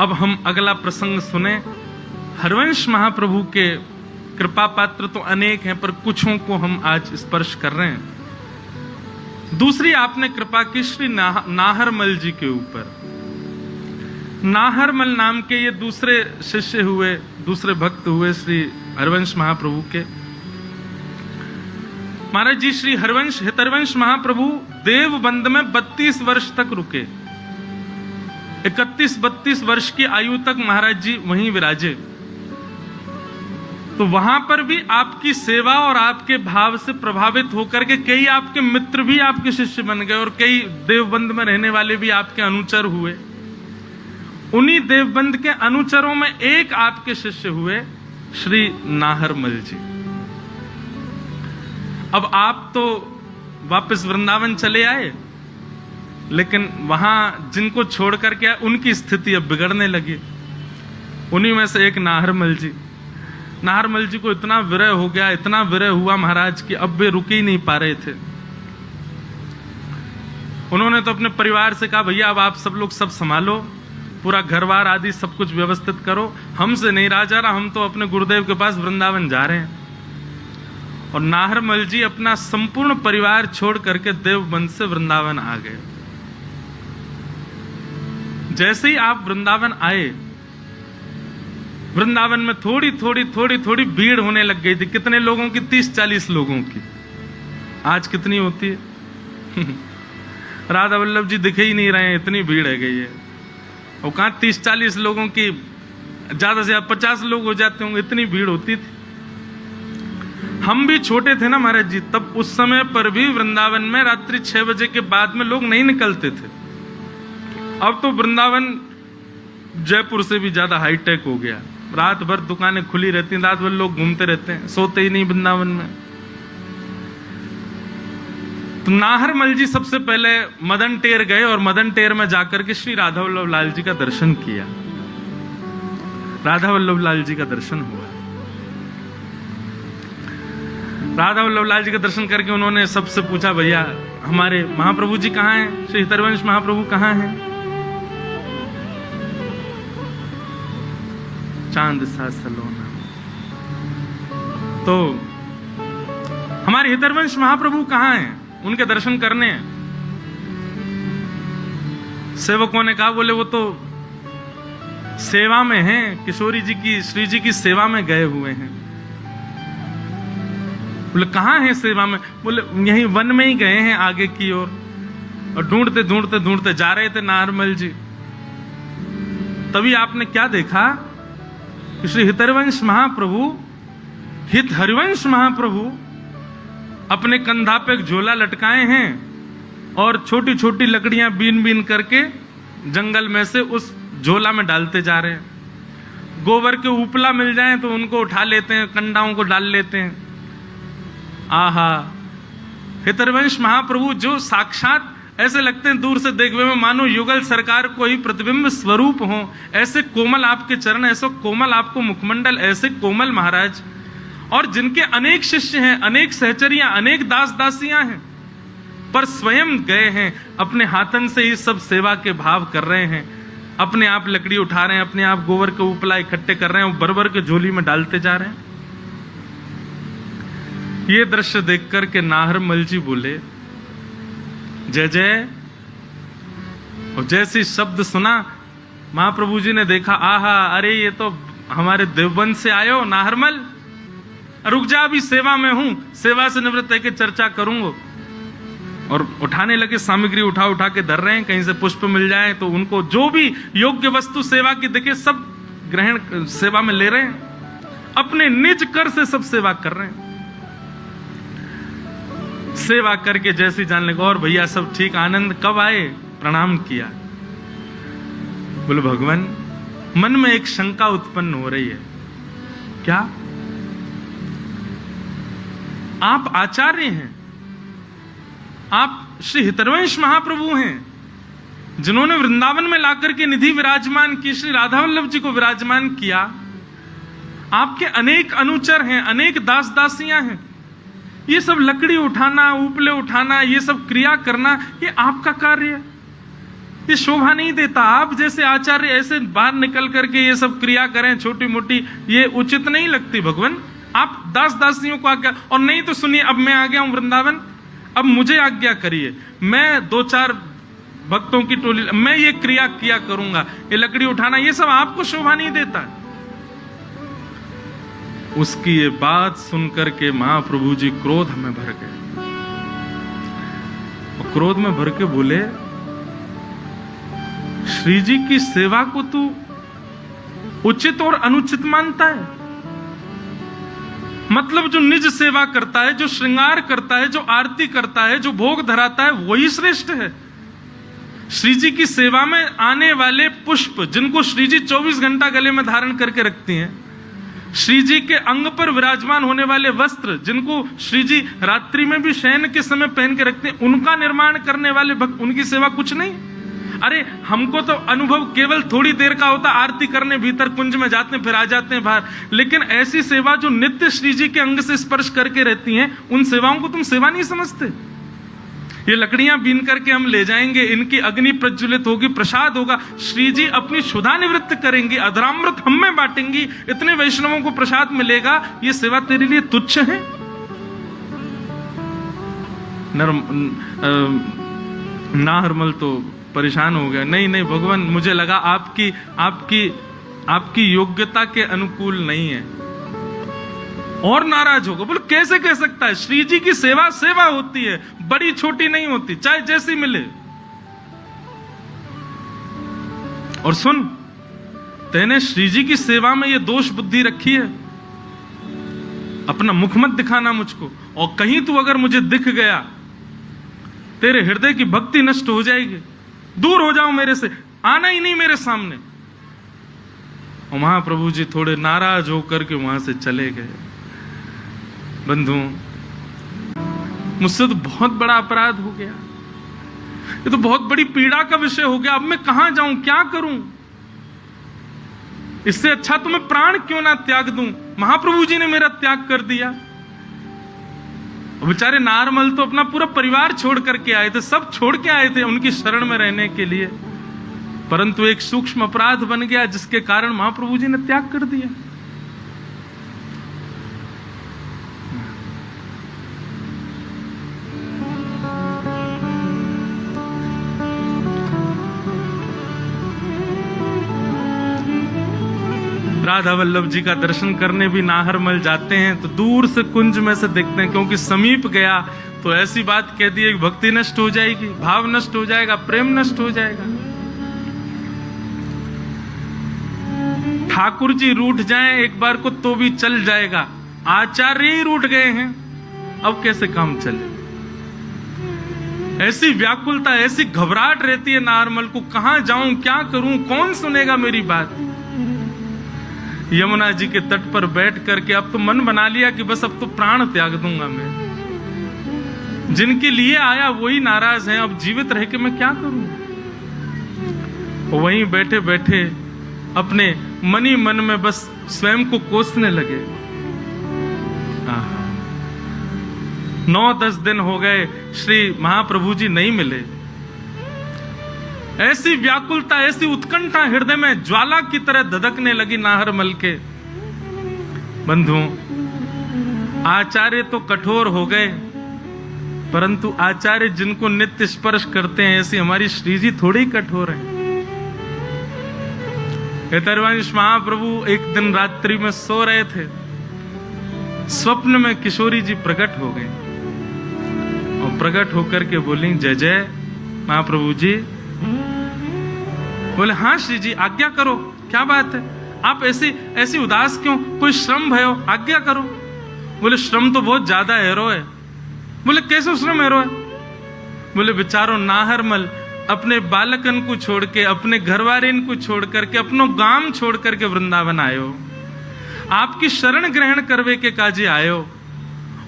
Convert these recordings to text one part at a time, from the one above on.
अब हम अगला प्रसंग सुने। हरवंश महाप्रभु के कृपा पात्र तो अनेक हैं, पर कुछों को हम आज स्पर्श कर रहे हैं। दूसरी आपने कृपा की श्री नाहरमल जी के ऊपर। नाहरमल नाम के ये दूसरे शिष्य हुए, दूसरे भक्त हुए श्री हरवंश महाप्रभु के। महाराज जी श्री हितरवंश महाप्रभु देवबंद में 32 वर्ष तक रुके। 31-32 वर्ष की आयु तक महाराज जी वहीं विराजे। तो वहां पर भी आपकी सेवा और आपके भाव से प्रभावित होकर के कई आपके मित्र भी आपके शिष्य बन गए और कई देवबंद में रहने वाले भी आपके अनुचर हुए। उन्हीं देवबंद के अनुचरों में एक आपके शिष्य हुए श्री नाहरमल जी। अब आप तो वापस वृंदावन चले आए, लेकिन वहां जिनको छोड़ करके आए उनकी स्थिति अब बिगड़ने लगी। उन्हीं में से एक नाहरमल जी। नाहरमल जी को इतना विरह हो गया, इतना विरह हुआ महाराज कि अब वे रुक ही नहीं पा रहे थे। उन्होंने तो अपने परिवार से कहा, भैया अब आप सब लोग सब संभालो, पूरा घरवार आदि सब कुछ व्यवस्थित करो, हमसे नहीं रहा जा रहा, हम तो अपने गुरुदेव के पास वृंदावन जा रहे हैं। और नाहरमल जी अपना संपूर्ण परिवार छोड़ करके देवबंद से वृंदावन आ गए। जैसे ही आप वृंदावन आए, वृंदावन में थोड़ी थोड़ी भीड़ होने लग गई थी। कितने लोगों की? 30-40 लोगों की। आज कितनी होती है? राधा वल्लभ जी दिखे ही नहीं रहे हैं, इतनी भीड़ है गई है। और कहां 30-40 लोगों की, ज्यादा से ज्यादा 50 लोग हो जाते होंगे, इतनी भीड़ होती थी। हम भी छोटे थे ना महाराज जी, तब उस समय पर भी वृंदावन में रात्रि 6 बजे के बाद में लोग नहीं निकलते थे। अब तो वृंदावन जयपुर से भी ज्यादा हाईटेक हो गया। रात भर दुकानें खुली रहती हैं, रात भर लोग घूमते रहते हैं, सोते ही नहीं वृंदावन में। तो नाहरमल जी सबसे पहले मदन टेर गए और मदन टेर में जाकर के श्री राधा वल्लभ लाल जी का दर्शन किया। राधा वल्लभ लाल जी का दर्शन हुआ। राधा वल्लभ लाल जी का दर्शन करके उन्होंने सबसे पूछा, भैया हमारे महाप्रभु जी कहाँ हैं? श्री हितरवंश महाप्रभु कहाँ हैं? चांद सा सलोना। तो हमारे हितरवंश महाप्रभु कहाँ हैं? उनके दर्शन करने हैं। सेवकों ने कहा, बोले वो तो सेवा में हैं, किशोरी जी की, श्री जी की सेवा में गए हुए हैं। बोले कहाँ हैं सेवा में? बोले यहीं वन में ही गए हैं आगे की ओर। और ढूंढते जा रहे थे नाहरमल जी। तभी आपने क्या देखा? श्री हितरवंश महाप्रभु, हित हरिवंश महाप्रभु अपने कंधा पे एक झोला लटकाए हैं और छोटी छोटी लकड़ियां बीन बीन करके जंगल में से उस झोला में डालते जा रहे हैं। गोबर के उपला मिल जाए तो उनको उठा लेते हैं, कंडाओं को डाल लेते हैं। आहा, हितरवंश महाप्रभु जो साक्षात ऐसे लगते हैं दूर से देखने में मानो युगल सरकार को ही प्रतिबिंब स्वरूप हो। ऐसे कोमल आपके चरण, ऐसा कोमल आपको मुखमंडल, ऐसे कोमल महाराज। और जिनके अनेक शिष्य हैं, अनेक सहचरियां, अनेक दास दासियां हैं, पर स्वयं गए हैं, अपने हाथन से ही सब सेवा के भाव कर रहे हैं। अपने आप लकड़ी उठा रहे हैं, अपने आप गोबर के उपला इकट्ठे कर रहे हैं, बरबर के झोली में डालते जा रहे हैं। ये दृश्य देख करके नाहरमल जी बोले, जय जय। और जैसे शब्द सुना, महाप्रभु जी ने देखा, आहा, अरे ये तो हमारे देवबंद से आए हो नाहरमल, रुक जा, अभी सेवा में हूं, सेवा से निवृत्त है चर्चा करूंगा। और उठाने लगे, सामग्री उठा उठा के धर रहे हैं, कहीं से पुष्प मिल जाए तो उनको जो भी योग्य वस्तु सेवा की दिखे सब ग्रहण सेवा में ले रहे हैं। अपने निज कर से सब सेवा कर रहे हैं। सेवा करके जैसी जान लगे, और भैया सब ठीक, आनंद कब आए? प्रणाम किया। बोले भगवान, मन में एक शंका उत्पन्न हो रही है। क्या? आप आचार्य हैं, आप श्री हितरवंश महाप्रभु हैं, जिन्होंने वृंदावन में लाकर के निधि विराजमान की, श्री राधा वल्लभ जी को विराजमान किया। आपके अनेक अनुचर हैं, अनेक दास दासियां हैं। ये सब लकड़ी उठाना, उपले उठाना, ये सब क्रिया करना, ये आपका कार्य है। ये शोभा नहीं देता। आप जैसे आचार्य ऐसे बाहर निकल करके ये सब क्रिया करें छोटी मोटी, ये उचित नहीं लगती भगवान। आप दास दासियों को आज्ञा, और नहीं तो सुनिए, अब मैं आ गया हूं वृंदावन, अब मुझे आज्ञा करिए, मैं 2-4 भक्तों की टोली, मैं ये क्रिया किया करूंगा, ये लकड़ी उठाना, ये सब आपको शोभा नहीं देता। उसकी ये बात सुनकर के महाप्रभु जी क्रोध में भर गए, और क्रोध में भर के बोले, श्री जी की सेवा को तू उचित और अनुचित मानता है? मतलब जो निज सेवा करता है, जो श्रृंगार करता है, जो आरती करता है, जो भोग धराता है, वही श्रेष्ठ है। श्री जी की सेवा में आने वाले पुष्प, जिनको श्री जी 24 घंटा गले में धारण करके रखती हैं, श्री जी के अंग पर विराजमान होने वाले वस्त्र, जिनको श्री जी रात्रि में भी शयन के समय पहन के रखते हैं, उनका निर्माण करने वाले भक्त, उनकी सेवा कुछ नहीं। अरे हमको तो अनुभव केवल थोड़ी देर का होता, आरती करने भीतर कुंज में जाते हैं, फिर आ जाते हैं बाहर, लेकिन ऐसी सेवा जो नित्य श्री जी के अंग से स्पर्श करके रहती हैं, उन सेवाओं को तुम सेवा नहीं समझते। ये लकड़ियां बीन करके हम ले जाएंगे, इनकी अग्नि प्रज्वलित होगी, प्रसाद होगा, श्री जी अपनी क्षुधा निवृत्त करेंगी, अधरामृत हम में बांटेंगी, इतने वैष्णवों को प्रसाद मिलेगा, ये सेवा तेरे लिए तुच्छ है? नाहरमल तो परेशान हो गया, नहीं नहीं भगवान, मुझे लगा आपकी योग्यता के अनुकूल नहीं है, और नाराज होगा। बोले कैसे कह सकता है? श्री जी की सेवा सेवा होती है, बड़ी छोटी नहीं होती, चाहे जैसी मिले। और सुन, तेने श्री जी की सेवा में ये दोष बुद्धि रखी है, अपना मुख मत दिखाना मुझको, और कहीं तू अगर मुझे दिख गया, तेरे हृदय की भक्ति नष्ट हो जाएगी, दूर हो जाओ मेरे से, आना ही नहीं मेरे सामने। और महाप्रभु जी थोड़े नाराज होकर के वहां से चले गए। बंधु, मुझसे तो बहुत बड़ा अपराध हो गया, ये तो बहुत बड़ी पीड़ा का विषय हो गया, अब मैं कहां जाऊं, क्या करूं? इससे अच्छा तो मैं प्राण क्यों ना त्याग दूं, महाप्रभु जी ने मेरा त्याग कर दिया। बेचारे नारमल तो अपना पूरा परिवार छोड़ करके आए थे, सब छोड़ के आए थे उनकी शरण में रहने के लिए, परंतु एक सूक्ष्म अपराध बन गया जिसके कारण महाप्रभु जी ने त्याग कर दिया। राधा वल्लभ जी का दर्शन करने भी नाहरमल जाते हैं तो दूर से कुंज में से देखते हैं, क्योंकि समीप गया तो ऐसी बात कह दी कि भक्ति नष्ट हो जाएगी, भाव नष्ट हो जाएगा, प्रेम नष्ट हो जाएगा। ठाकुर जी रूठ जाएं एक बार को तो भी चल जाएगा, आचार्य ही रूठ गए हैं, अब कैसे काम चले? ऐसी व्याकुलता, ऐसी घबराहट रहती है नारमल को, कहां जाऊं, क्या करूं, कौन सुनेगा मेरी बात? यमुना जी के तट पर बैठ करके अब तो मन बना लिया कि बस अब तो प्राण त्याग दूंगा मैं। जिनके लिए आया वही नाराज हैं, अब जीवित रह के मैं क्या करूं? वहीं बैठे बैठे अपने मन ही मन में बस स्वयं को कोसने लगे। 9-10 दिन हो गए, श्री महाप्रभु जी नहीं मिले। ऐसी व्याकुलता, ऐसी उत्कंठा हृदय में ज्वाला की तरह धधकने लगी नाहरमल के। बंधु, आचार्य तो कठोर हो गए, परंतु आचार्य जिनको नित्य स्पर्श करते हैं, ऐसी हमारी श्री जी थोड़ी कठोर हैं। हेतरवंश महाप्रभु एक दिन रात्रि में सो रहे थे, स्वप्न में किशोरी जी प्रकट हो गए और प्रकट होकर के बोली, जय जय महाप्रभु जी। बोले, हाँ श्री जी आज्ञा करो, क्या बात है, आप ऐसी उदास क्यों, कोई श्रम भयो, आज्ञा करो। बोले, श्रम तो बहुत ज्यादा है रो है। बोले, कैसे श्रम है रो है? बोले, बेचारो नाहरमल अपने बालकन को छोड़ के, अपने घरवारिन को छोड़ करके, अपनो गांव छोड़ करके वृंदावन आयो, आपकी शरण ग्रहण करवे के काजे आयो,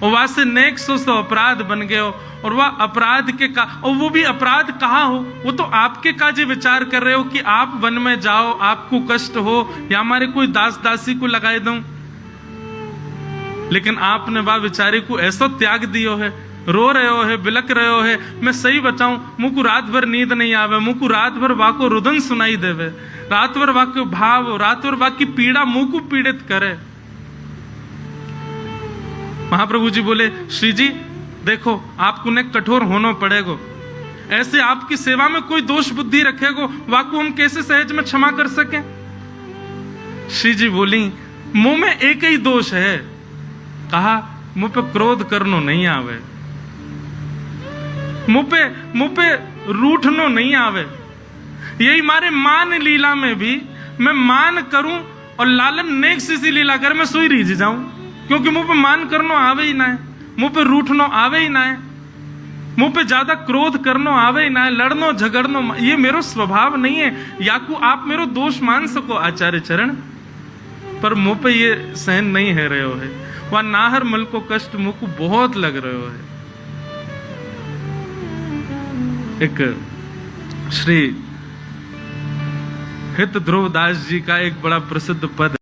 और वहां से नेक सो अपराध बन गए हो, और वह अपराध के का, और वो भी अपराध कहाँ हो, वो तो आपके काजे विचार कर रहे हो कि आप वन में जाओ, आपको कष्ट हो, या हमारे कोई दास दासी को लगाए दूं, लेकिन आपने वह बेचारे को ऐसा त्याग दियो है रो रहे हो है, बिलक रहे हो है। मैं सही बताऊं, मुझको रात भर नींद नहीं आवे, मुझको रात भर वाको रुदन सुनाई देवे, रात भर वाको भाव, रात भर वाकी पीड़ा मुझको पीड़ित करे। महाप्रभु जी बोले, श्री जी देखो आपको ने कठोर होना पड़ेगा, ऐसे आपकी सेवा में कोई दोष बुद्धि रखेगो, वाको हम कैसे सहज में क्षमा कर सके। श्री जी बोली, मुंह में एक ही दोष है, कहा मुंह पे क्रोध करनो नहीं आवे, मुंह पे रूठनो नहीं आवे। यही मारे मान लीला में भी मैं मान करूं और लालन नेक सी लीला कर मैं सोई रीझ जाऊं, क्योंकि मुंह पे मान करनो आवे ही ना है, मुंह पे रूठनो आवे ही ना है, मुंह पे ज्यादा क्रोध करनो आवे ही ना है, लड़नो झगड़नो ये मेरो स्वभाव नहीं है। याकू आप मेरो दोष मान सको आचार्य चरण, पर मुंह पे ये सहन नहीं है रहे हो है, वह नाहर मल को कष्ट मुंह को बहुत लग रहे हो है। एक श्री हित ध्रुव दास जी का एक बड़ा प्रसिद्ध पद